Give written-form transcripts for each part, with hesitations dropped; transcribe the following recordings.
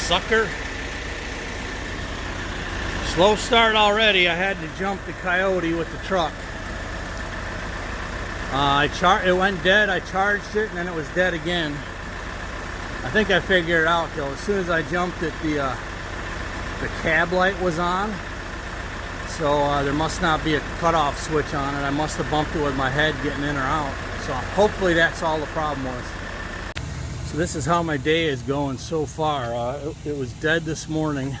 sucker. Slow start already. I had to jump the Kioti with the truck. It went dead. I charged it and then it was dead again. I think I figured it out though. As soon as I jumped it, the cab light was on. So there must not be a cutoff switch on it. I must have bumped it with my head getting in or out. So hopefully that's all the problem was. So this is how my day is going so far. It was dead this morning.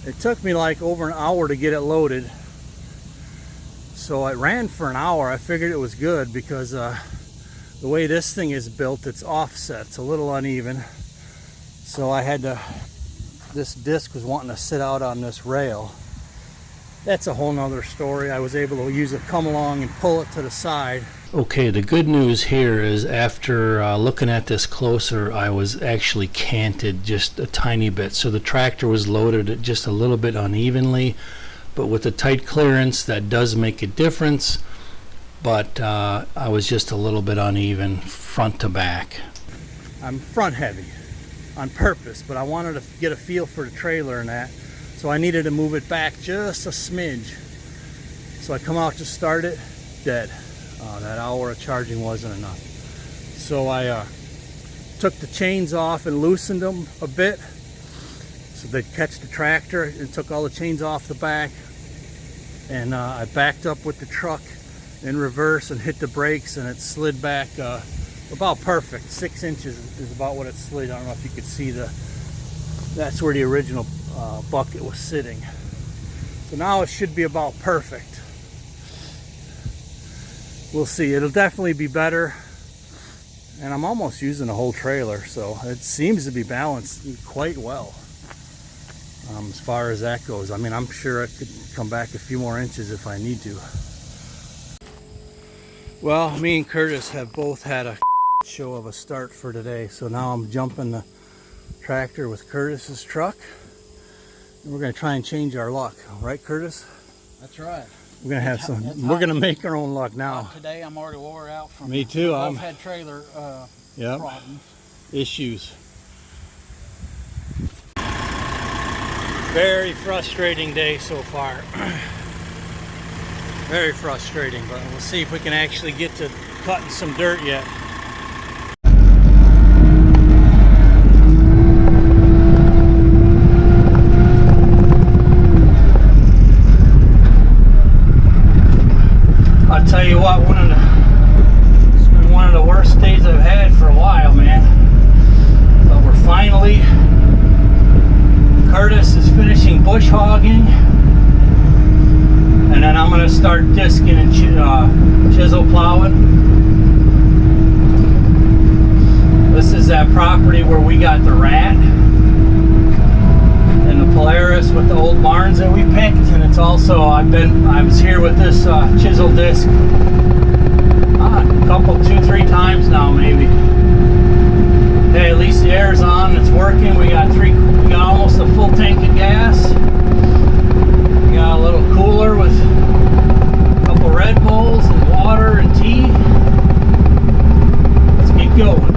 It took me like over an hour to get it loaded. So it ran for an hour. I figured it was good because the way this thing is built, it's offset. It's a little uneven. So I had to, this disc was wanting to sit out on this rail. That's a whole nother story. I was able to use a come along and pull it to the side. Okay, the good news here is after looking at this closer, I was actually canted just a tiny bit. So the tractor was loaded just a little bit unevenly, but with the tight clearance, that does make a difference. But I was just a little bit uneven front to back. I'm front heavy on purpose, but I wanted to get a feel for the trailer and that. So I needed to move it back just a smidge. So I come out to start it, dead. That hour of charging wasn't enough. So I took the chains off and loosened them a bit so they'd catch the tractor, and took all the chains off the back. And I backed up with the truck in reverse and hit the brakes, and it slid back about perfect. 6 inches is about what it slid. I don't know if you could see that's where the original bucket was sitting. So now it should be about perfect. We'll see. It'll definitely be better. And I'm almost using the whole trailer, so it seems to be balanced quite well as far as that goes. I mean, I'm sure I could come back a few more inches if I need to. Well, me and Curtis have both had a show of a start for today, so now I'm jumping the tractor with Curtis's truck. We're going to try and change our luck, right, Curtis? That's right. We're going to have some. We're going to make our own luck now. Today I'm already wore out from. Me too. I've had trailer problems. Issues. Very frustrating day so far. Very frustrating, but we'll see if we can actually get to cutting some dirt yet. I'll tell you what, it's been one of the worst days I've had for a while, man. But we're finally, Curtis is finishing bush hogging, and then I'm going to start disking and chisel plowing. This is that property where we got the rat and the Polaris with the old barns that we picked, and it's also I was here with this chisel disc a couple, 2-3 times now maybe. Hey, at least the air's on, it's working. We got almost a full tank of gas. We got a little cooler with a couple Red Bulls and water and tea. Let's get going.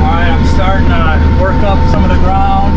Alright, I'm starting to work up some of the ground.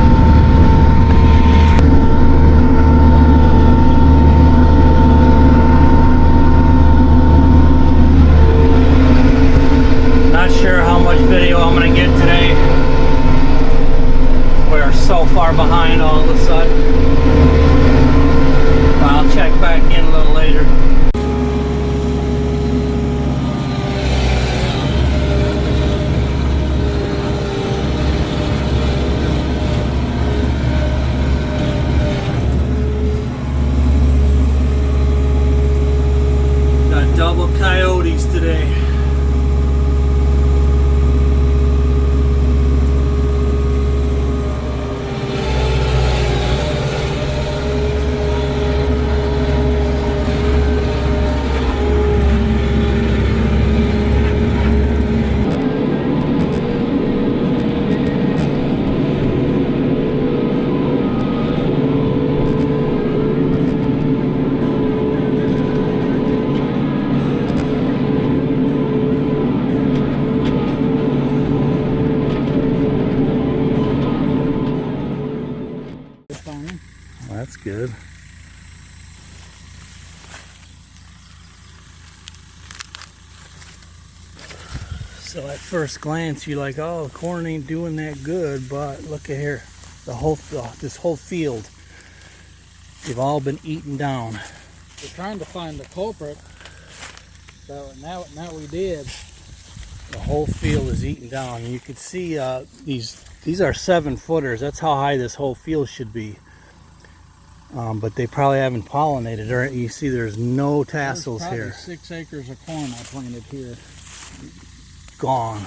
So at first glance, you're like, oh, corn ain't doing that good, but look at here. This whole field, they've all been eaten down. We're trying to find the culprit. So now we did. The whole field is eaten down. And you can see these are 7-footers. That's how high this whole field should be. But they probably haven't pollinated. Or you see, there's no tassels here. 6 acres of corn I planted here. Gone.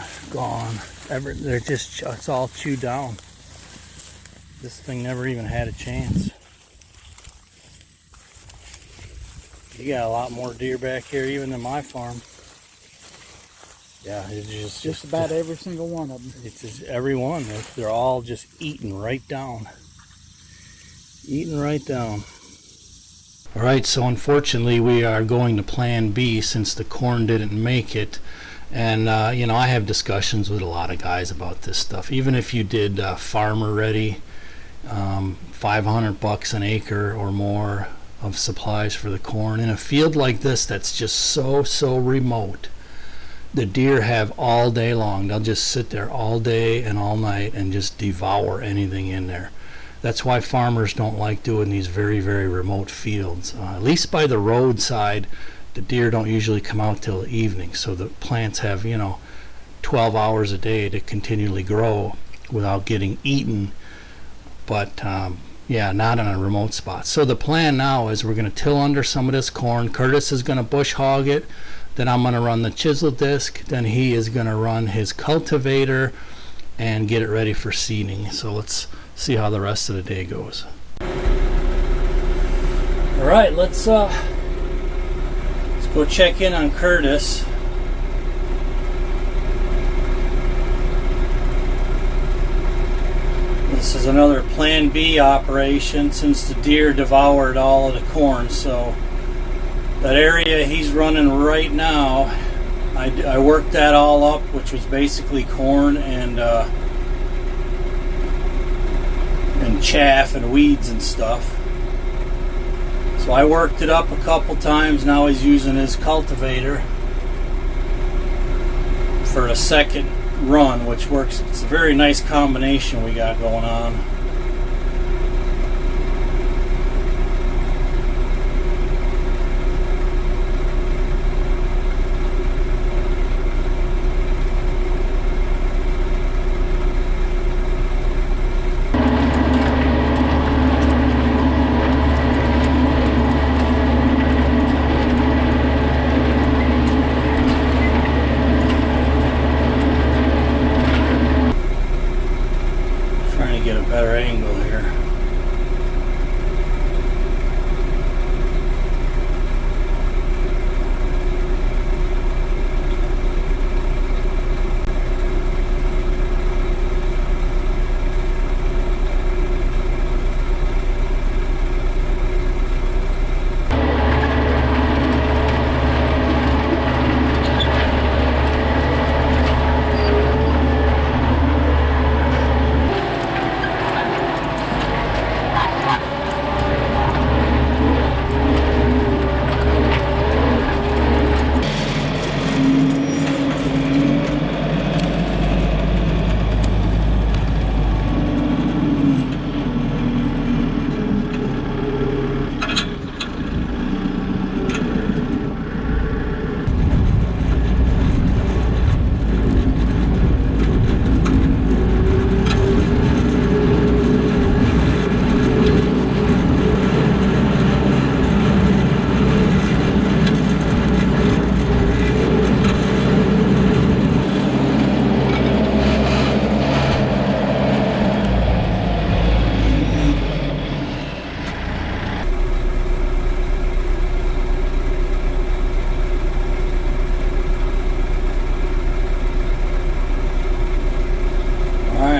They're just, it's all chewed down. This thing never even had a chance. You got a lot more deer back here even than my farm. Yeah, it's just about every single one of them. It's just every one. They're all just eaten right down. Eaten right down. All right, so unfortunately we are going to plan B since the corn didn't make it. And you know, I have discussions with a lot of guys about this stuff. Even if you did farmer ready, $500 an acre or more of supplies for the corn in a field like this that's just so remote, the deer have all day long. They'll just sit there all day and all night and just devour anything in there. That's why farmers don't like doing these very remote fields. At least by the roadside, the deer don't usually come out till the evening, so the plants have, you know, 12 hours a day to continually grow without getting eaten. But yeah, not on a remote spot. So the plan now is we're going to till under some of this corn. Curtis is going to bush hog it. Then I'm going to run the chisel disc. Then he is going to run his cultivator and get it ready for seeding. So let's see how the rest of the day goes. All right, let's go check in on Curtis. This is another Plan B operation since the deer devoured all of the corn. So that area he's running right now, I worked that all up, which was basically corn and chaff and weeds and stuff. So I worked it up a couple times. Now he's using his cultivator for a second run, which works. It's a very nice combination we got going on. Better angle here.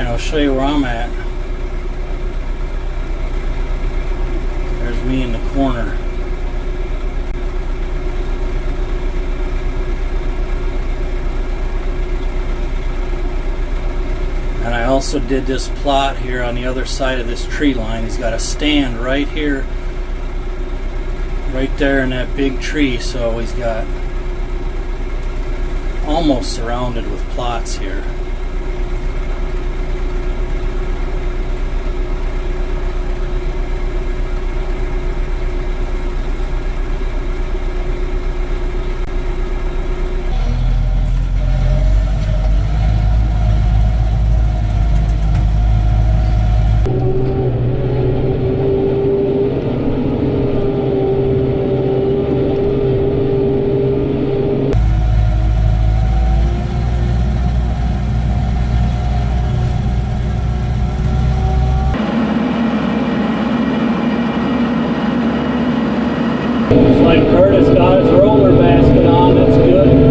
I'll show you where I'm at. There's me in the corner. And I also did this plot here on the other side of this tree line. He's got a stand right here, right there in that big tree. So he's got almost surrounded with plots here. Looks like Curtis got his roller basket on, that's good.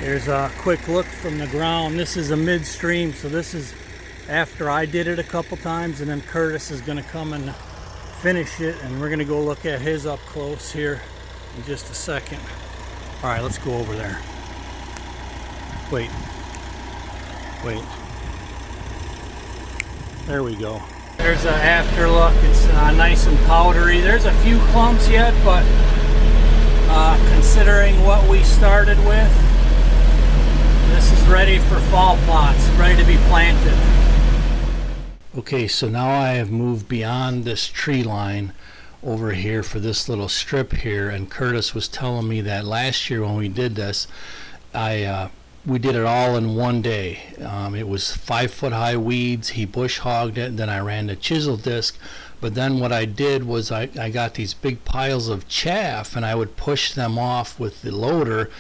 Here's a quick look from the ground. This is a midstream, so this is after I did it a couple times, and then Curtis is going to come and finish it, and we're going to go look at his up close here in just a second. All right, let's go over there. Wait. There we go. There's an after look. It's nice and powdery. There's a few clumps yet, but considering what we started with, this is ready for fall plots, ready to be planted. Okay, so now I have moved beyond this tree line over here for this little strip here, and Curtis was telling me that last year when we did this, we did it all in one day. It was 5-foot high weeds. He bush hogged it, then I ran the chisel disc. But then what I did was I got these big piles of chaff, and I would push them off with the loader.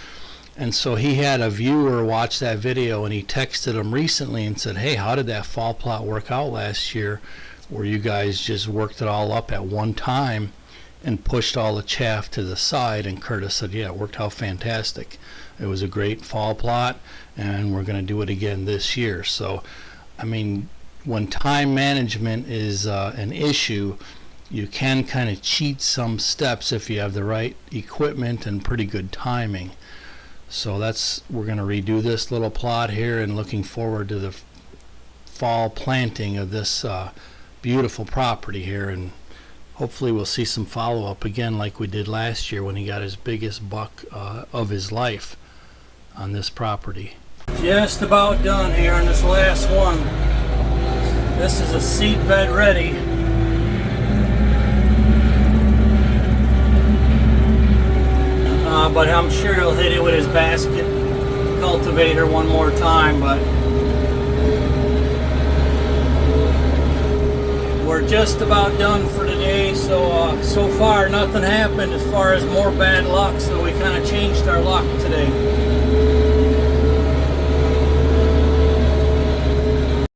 And so he had a viewer watch that video, and he texted him recently and said, hey, how did that fall plot work out last year, where you guys just worked it all up at one time and pushed all the chaff to the side? And Curtis said, yeah, it worked out fantastic. It was a great fall plot, and we're going to do it again this year. So, I mean, when time management is an issue, you can kind of cheat some steps if you have the right equipment and pretty good timing. So we're going to redo this little plot here, and looking forward to the fall planting of this beautiful property here, and hopefully we'll see some follow-up again like we did last year when he got his biggest buck of his life on this property. Just about done here on this last one. This is a seed bed ready. But I'm sure he'll hit it with his basket cultivator one more time. But we're just about done for today. So far nothing happened as far as more bad luck, so we kind of changed our luck today.